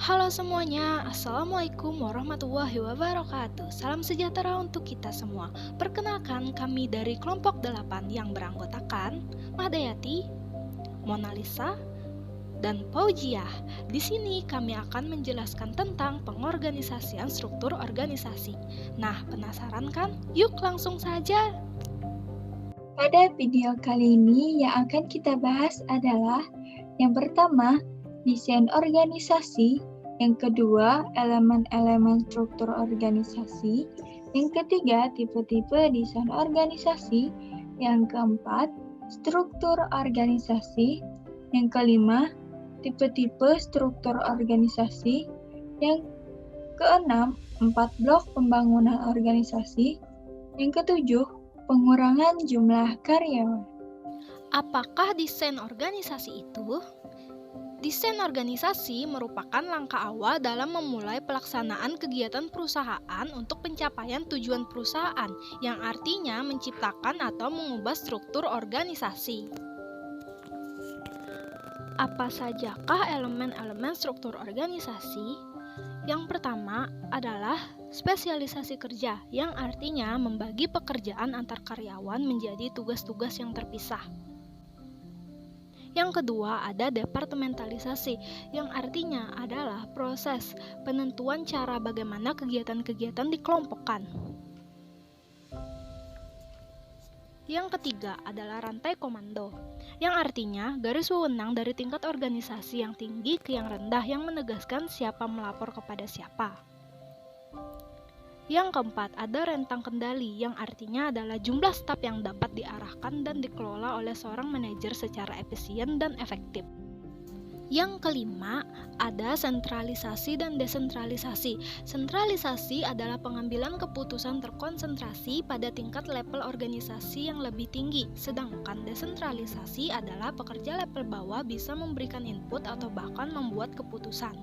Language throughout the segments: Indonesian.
Halo semuanya, Assalamualaikum warahmatullahi wabarakatuh. Salam sejahtera untuk kita semua. Perkenalkan, kami dari kelompok 8 yang beranggotakan Mahdayati, Mona Lisa, dan Paujiah. Di sini kami akan menjelaskan tentang pengorganisasian struktur organisasi. Nah, penasaran kan? Yuk langsung saja. Pada video kali ini yang akan kita bahas adalah yang pertama, desain organisasi, yang kedua, elemen-elemen struktur organisasi, yang ketiga, tipe-tipe desain organisasi, yang keempat, struktur organisasi, yang kelima, tipe-tipe struktur organisasi, yang keenam, 4 blok pembangunan organisasi, yang ketujuh, pengurangan jumlah karyawan. Apakah desain organisasi itu? Desain organisasi merupakan langkah awal dalam memulai pelaksanaan kegiatan perusahaan untuk pencapaian tujuan perusahaan, yang artinya menciptakan atau mengubah struktur organisasi. Apa sajakah elemen-elemen struktur organisasi? Yang pertama adalah spesialisasi kerja, yang artinya membagi pekerjaan antar karyawan menjadi tugas-tugas yang terpisah. Yang kedua ada departementalisasi, yang artinya adalah proses penentuan cara bagaimana kegiatan-kegiatan dikelompokkan. Yang ketiga adalah rantai komando, yang artinya garis wewenang dari tingkat organisasi yang tinggi ke yang rendah yang menegaskan siapa melapor kepada siapa. Yang keempat ada rentang kendali, yang artinya adalah jumlah staf yang dapat diarahkan dan dikelola oleh seorang manajer secara efisien dan efektif. Yang kelima ada sentralisasi dan desentralisasi. Sentralisasi adalah pengambilan keputusan terkonsentrasi pada tingkat level organisasi yang lebih tinggi, sedangkan desentralisasi adalah pekerja level bawah bisa memberikan input atau bahkan membuat keputusan.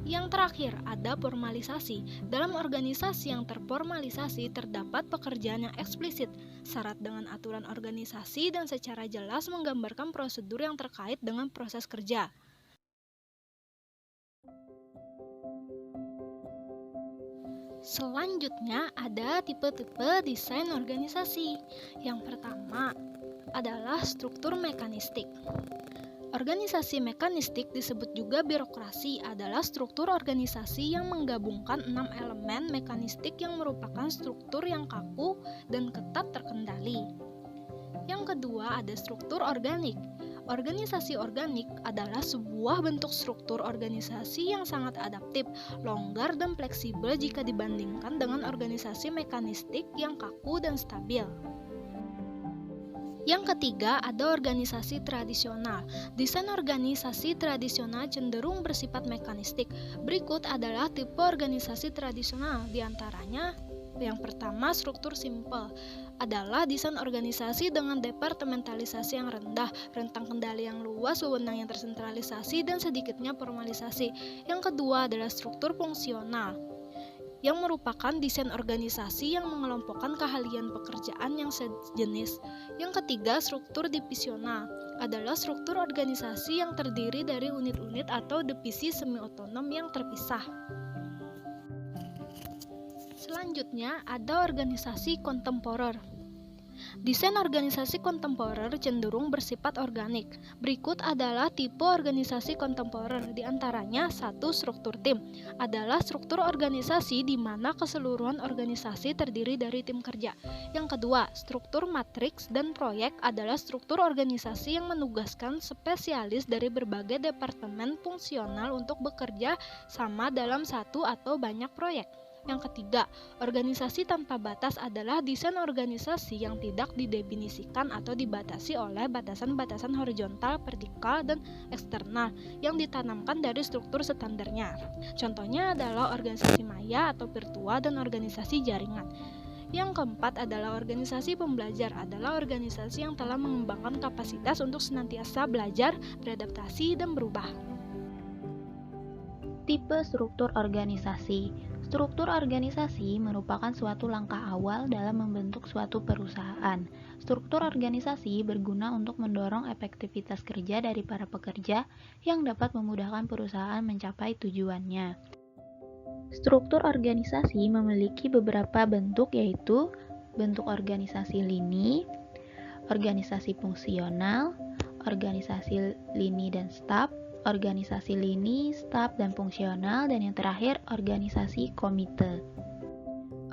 Yang terakhir, ada formalisasi. Dalam organisasi yang terformalisasi, terdapat pekerjaan yang eksplisit, syarat dengan aturan organisasi dan secara jelas menggambarkan prosedur yang terkait dengan proses kerja. Selanjutnya, ada tipe-tipe desain organisasi. Yang pertama adalah struktur mekanistik. Organisasi mekanistik disebut juga birokrasi, adalah struktur organisasi yang menggabungkan 6 elemen mekanistik yang merupakan struktur yang kaku dan ketat terkendali. Yang kedua ada struktur organik. Organisasi organik adalah sebuah bentuk struktur organisasi yang sangat adaptif, longgar dan fleksibel jika dibandingkan dengan organisasi mekanistik yang kaku dan stabil. Yang ketiga ada organisasi tradisional. Desain organisasi tradisional cenderung bersifat mekanistik. Berikut adalah tipe organisasi tradisional. Di antaranya yang pertama struktur simpel adalah desain organisasi dengan departementalisasi yang rendah, rentang kendali yang luas, wewenang yang tersentralisasi, dan sedikitnya formalisasi. Yang kedua adalah struktur fungsional, yang merupakan desain organisasi yang mengelompokkan keahlian pekerjaan yang sejenis. Yang ketiga, struktur divisional adalah struktur organisasi yang terdiri dari unit-unit atau divisi semi-otonom yang terpisah. Selanjutnya, ada organisasi kontemporer. Desain organisasi kontemporer cenderung bersifat organik. Berikut adalah tipe organisasi kontemporer. Di antaranya, satu, struktur tim adalah struktur organisasi di mana keseluruhan organisasi terdiri dari tim kerja. Yang kedua, struktur matriks dan proyek adalah struktur organisasi yang menugaskan spesialis dari berbagai departemen fungsional untuk bekerja sama dalam satu atau banyak proyek. Yang ketiga, organisasi tanpa batas adalah desain organisasi yang tidak didefinisikan atau dibatasi oleh batasan-batasan horizontal, vertikal, dan eksternal yang ditanamkan dari struktur standarnya. Contohnya adalah organisasi maya atau virtual dan organisasi jaringan. Yang keempat adalah organisasi pembelajar, adalah organisasi yang telah mengembangkan kapasitas untuk senantiasa belajar, beradaptasi, dan berubah. Tipe struktur organisasi. Struktur organisasi merupakan suatu langkah awal dalam membentuk suatu perusahaan. Struktur organisasi berguna untuk mendorong efektivitas kerja dari para pekerja yang dapat memudahkan perusahaan mencapai tujuannya. Struktur organisasi memiliki beberapa bentuk, yaitu bentuk organisasi lini, organisasi fungsional, organisasi lini dan staf, organisasi lini, staf, dan fungsional, dan yang terakhir organisasi komite.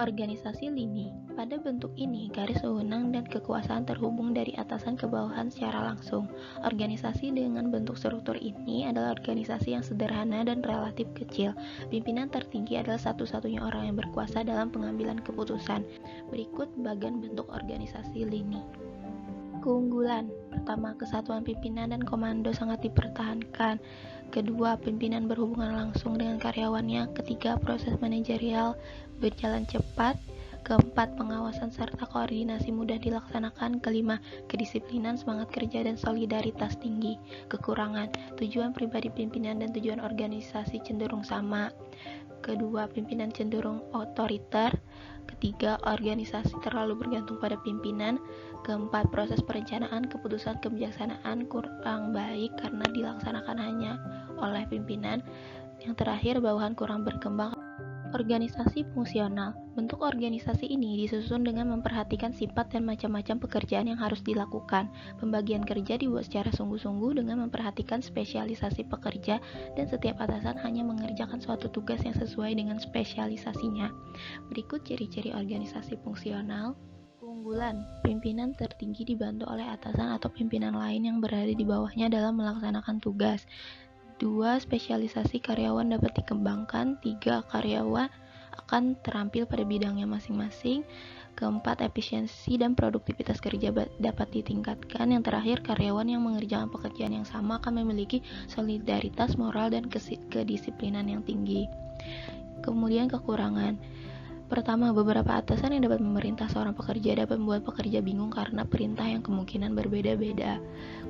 Organisasi lini. Pada bentuk ini, garis wewenang dan kekuasaan terhubung dari atasan ke bawahan secara langsung. Organisasi dengan bentuk struktur ini adalah organisasi yang sederhana dan relatif kecil. Pimpinan tertinggi adalah satu-satunya orang yang berkuasa dalam pengambilan keputusan. Berikut bagian bentuk organisasi lini. Keunggulan. Pertama, kesatuan pimpinan dan komando sangat dipertahankan. Kedua, pimpinan berhubungan langsung dengan karyawannya. Ketiga, proses manajerial berjalan cepat. Keempat, pengawasan serta koordinasi mudah dilaksanakan. Kelima, kedisiplinan, semangat kerja, dan solidaritas tinggi. Kekurangan, tujuan pribadi pimpinan dan tujuan organisasi cenderung sama. Kedua, pimpinan cenderung otoriter. Ketiga, organisasi terlalu bergantung pada pimpinan. Keempat, proses perencanaan keputusan kebijaksanaan kurang baik karena dilaksanakan hanya oleh pimpinan. Yang terakhir, bawahan kurang berkembang. Organisasi fungsional. Bentuk organisasi ini disusun dengan memperhatikan sifat dan macam-macam pekerjaan yang harus dilakukan. Pembagian kerja dibuat secara sungguh-sungguh dengan memperhatikan spesialisasi pekerja dan setiap atasan hanya mengerjakan suatu tugas yang sesuai dengan spesialisasinya. Berikut ciri-ciri organisasi fungsional. Keunggulan, pimpinan tertinggi dibantu oleh atasan atau pimpinan lain yang berada di bawahnya dalam melaksanakan tugas. 2. Spesialisasi karyawan dapat dikembangkan. 3. Karyawan akan terampil pada bidangnya masing-masing. Keempat, efisiensi dan produktivitas kerja dapat ditingkatkan. Yang terakhir, karyawan yang mengerjakan pekerjaan yang sama akan memiliki solidaritas moral dan kedisiplinan yang tinggi. Kemudian kekurangan. Pertama, beberapa atasan yang dapat memerintah seorang pekerja dapat membuat pekerja bingung karena perintah yang kemungkinan berbeda-beda.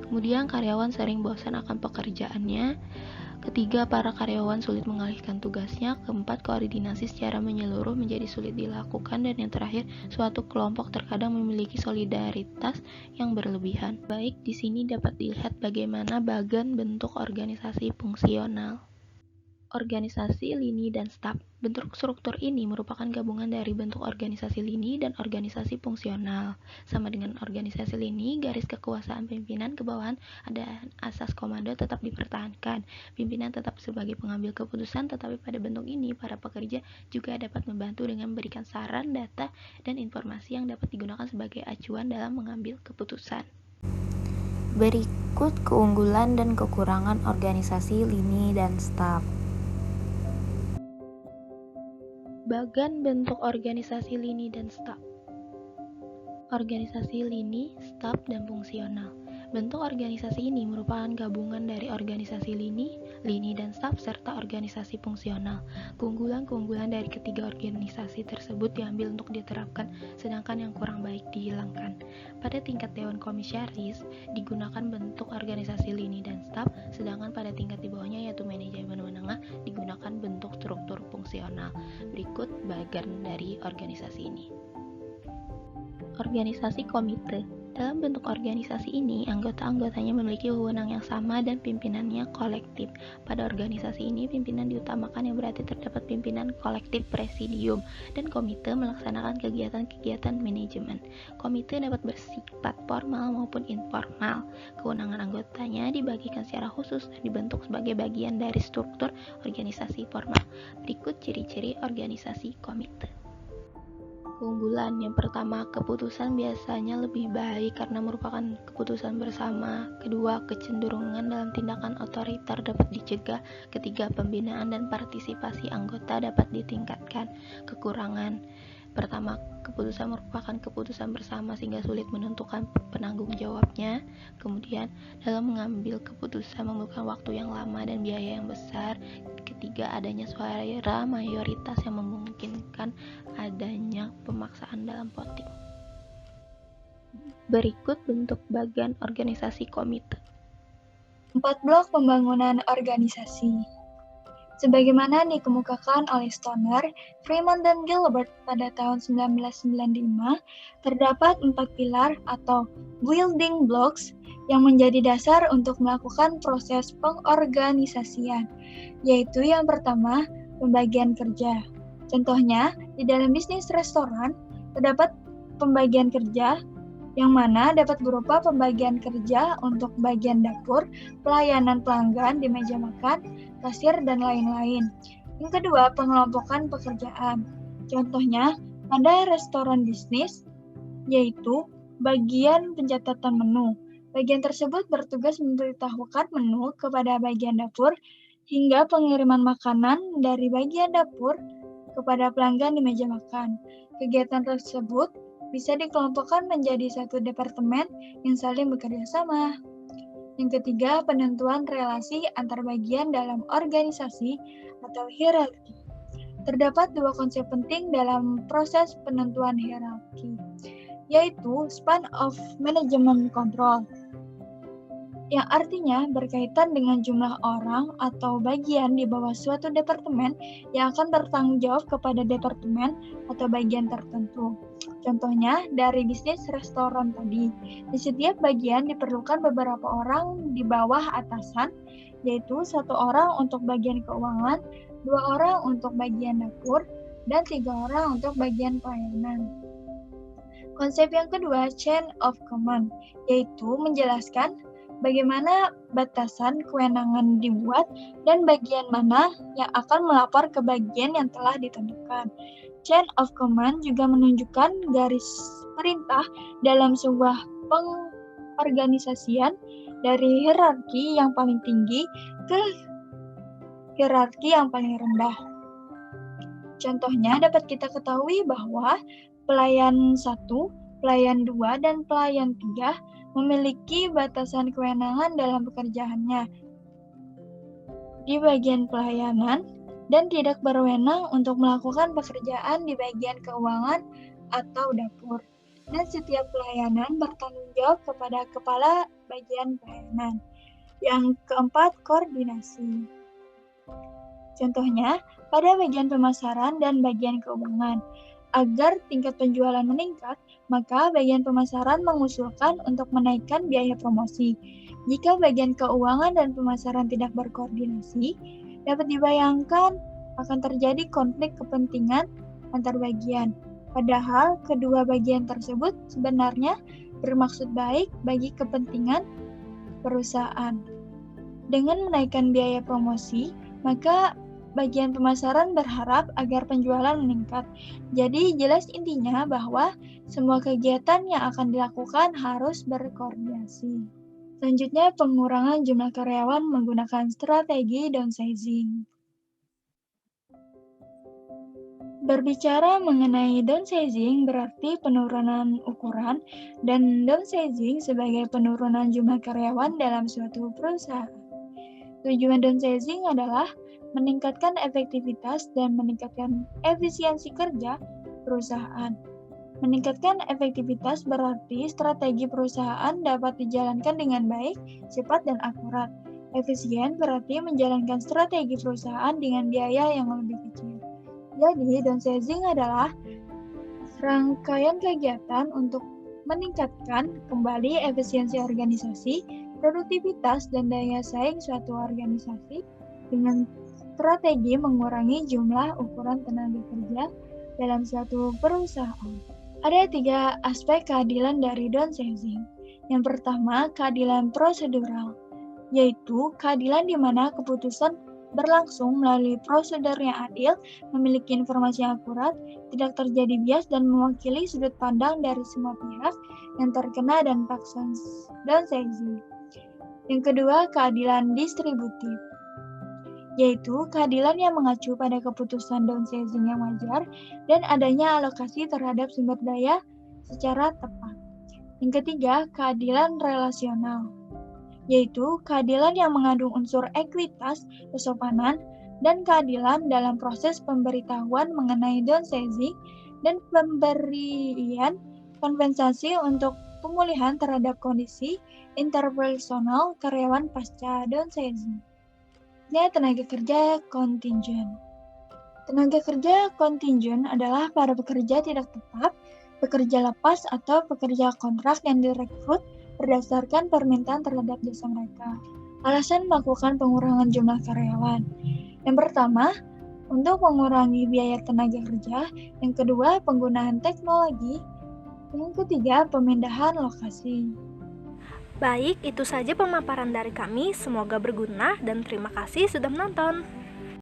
Kemudian, karyawan sering bosan akan pekerjaannya. Ketiga, para karyawan sulit mengalihkan tugasnya. Keempat, koordinasi secara menyeluruh menjadi sulit dilakukan. Dan yang terakhir, suatu kelompok terkadang memiliki solidaritas yang berlebihan. Baik, di sini dapat dilihat bagaimana bagian bentuk organisasi fungsional. Organisasi lini dan staf. Bentuk struktur ini merupakan gabungan dari bentuk organisasi lini dan organisasi fungsional. Sama dengan organisasi lini, garis kekuasaan pimpinan ke bawahan dan asas komando tetap dipertahankan. Pimpinan tetap sebagai pengambil keputusan, tetapi pada bentuk ini para pekerja juga dapat membantu dengan memberikan saran, data, dan informasi yang dapat digunakan sebagai acuan dalam mengambil keputusan. Berikut keunggulan dan kekurangan organisasi lini dan staf. Bagian bentuk organisasi lini dan staf. Organisasi lini, staf, dan fungsional. Bentuk organisasi ini merupakan gabungan dari organisasi lini, dan staf, serta organisasi fungsional. Keunggulan-keunggulan dari ketiga organisasi tersebut diambil untuk diterapkan, sedangkan yang kurang baik dihilangkan. Pada tingkat Dewan Komisaris, digunakan bentuk organisasi lini dan staf, sedangkan pada tingkat di bawahnya yaitu manajemen menengah, digunakan bentuk struktur fungsional. Berikut bagian dari organisasi ini. Organisasi komite. Dalam bentuk organisasi ini, anggota-anggotanya memiliki wewenang yang sama dan pimpinannya kolektif. Pada organisasi ini, pimpinan diutamakan yang berarti terdapat pimpinan kolektif presidium, dan komite melaksanakan kegiatan-kegiatan manajemen. Komite dapat bersifat formal maupun informal. Kewenangan anggotanya dibagikan secara khusus dan dibentuk sebagai bagian dari struktur organisasi formal. Berikut ciri-ciri organisasi komite. Keunggulan yang pertama, keputusan biasanya lebih baik karena merupakan keputusan bersama. Kedua, kecenderungan dalam tindakan otoriter dapat dicegah. Ketiga, pembinaan dan partisipasi anggota dapat ditingkatkan. Kekurangan pertama, keputusan merupakan keputusan bersama sehingga sulit menentukan penanggung jawabnya. Kemudian, dalam mengambil keputusan memerlukan waktu yang lama dan biaya yang besar. Ketiga, adanya suara mayoritas yang memungkinkan adanya pemaksaan dalam voting. Berikut bentuk bagian organisasi komite. 4 blok pembangunan organisasi. Sebagaimana dikemukakan oleh Stoner, Freeman dan Gilbert pada tahun 1995, terdapat 4 pilar atau building blocks yang menjadi dasar untuk melakukan proses pengorganisasian, yaitu yang pertama, pembagian kerja. Contohnya, di dalam bisnis restoran, terdapat pembagian kerja yang mana dapat berupa pembagian kerja untuk bagian dapur, pelayanan pelanggan di meja makan, kasir, dan lain-lain. Yang kedua, pengelompokan pekerjaan. Contohnya, pada restoran bisnis, yaitu bagian pencatatan menu. Bagian tersebut bertugas memberitahukan menu kepada bagian dapur hingga pengiriman makanan dari bagian dapur kepada pelanggan di meja makan. Kegiatan tersebut bisa dikelompokkan menjadi satu departemen yang saling bekerja sama. Yang ketiga, penentuan relasi antar bagian dalam organisasi atau hierarki. Terdapat dua konsep penting dalam proses penentuan hierarki, yaitu span of management control, yang artinya berkaitan dengan jumlah orang atau bagian di bawah suatu departemen yang akan bertanggung jawab kepada departemen atau bagian tertentu. Contohnya, dari bisnis restoran tadi, di setiap bagian diperlukan beberapa orang di bawah atasan, yaitu 1 orang untuk bagian keuangan, 2 orang untuk bagian dapur, dan 3 orang untuk bagian pelayanan. Konsep yang kedua, chain of command, yaitu menjelaskan bagaimana batasan kewenangan dibuat dan bagian mana yang akan melapor ke bagian yang telah ditentukan. Chain of command juga menunjukkan garis perintah dalam sebuah pengorganisasian dari hierarki yang paling tinggi ke hierarki yang paling rendah. Contohnya dapat kita ketahui bahwa pelayan 1, pelayan 2, dan pelayan 3 memiliki batasan kewenangan dalam pekerjaannya di bagian pelayanan dan tidak berwenang untuk melakukan pekerjaan di bagian keuangan atau dapur. Dan setiap pelayanan bertanggung jawab kepada kepala bagian pelayanan. Yang keempat, koordinasi. Contohnya, pada bagian pemasaran dan bagian keuangan. Agar tingkat penjualan meningkat, maka bagian pemasaran mengusulkan untuk menaikkan biaya promosi. Jika bagian keuangan dan pemasaran tidak berkoordinasi, dapat dibayangkan akan terjadi konflik kepentingan antar bagian. Padahal kedua bagian tersebut sebenarnya bermaksud baik bagi kepentingan perusahaan. Dengan menaikkan biaya promosi, maka bagian pemasaran berharap agar penjualan meningkat. Jadi jelas intinya bahwa semua kegiatan yang akan dilakukan harus berkoordinasi. Selanjutnya, pengurangan jumlah karyawan menggunakan strategi downsizing. Berbicara mengenai downsizing berarti penurunan ukuran, dan downsizing sebagai penurunan jumlah karyawan dalam suatu perusahaan. Tujuan downsizing adalah meningkatkan efektivitas dan meningkatkan efisiensi kerja perusahaan. Meningkatkan efektivitas berarti strategi perusahaan dapat dijalankan dengan baik, cepat, dan akurat. Efisien berarti menjalankan strategi perusahaan dengan biaya yang lebih kecil. Jadi, downsizing adalah rangkaian kegiatan untuk meningkatkan kembali efisiensi organisasi, produktivitas, dan daya saing suatu organisasi dengan strategi mengurangi jumlah ukuran tenaga kerja dalam suatu perusahaan. Ada 3 aspek keadilan dari downsizing. Yang pertama, keadilan prosedural, yaitu keadilan di mana keputusan berlangsung melalui prosedur yang adil, memiliki informasi yang akurat, tidak terjadi bias, dan mewakili sudut pandang dari semua pihak yang terkena dampak downsizing. Yang kedua, keadilan distributif, yaitu keadilan yang mengacu pada keputusan downsizing yang wajar dan adanya alokasi terhadap sumber daya secara tepat. Yang ketiga, keadilan relasional, yaitu keadilan yang mengandung unsur ekuitas, kesopanan, dan keadilan dalam proses pemberitahuan mengenai downsizing dan pemberian kompensasi untuk pemulihan terhadap kondisi interpersonal karyawan pasca downsizing. Selanjutnya, tenaga kerja kontingent. Tenaga kerja kontingent adalah para pekerja tidak tetap, pekerja lepas, atau pekerja kontrak yang direkrut berdasarkan permintaan terhadap jasa mereka. Alasan melakukan pengurangan jumlah karyawan. Yang pertama, untuk mengurangi biaya tenaga kerja. Yang kedua, penggunaan teknologi. Yang ketiga, pemindahan lokasi. Baik, itu saja pemaparan dari kami. Semoga berguna dan terima kasih sudah menonton.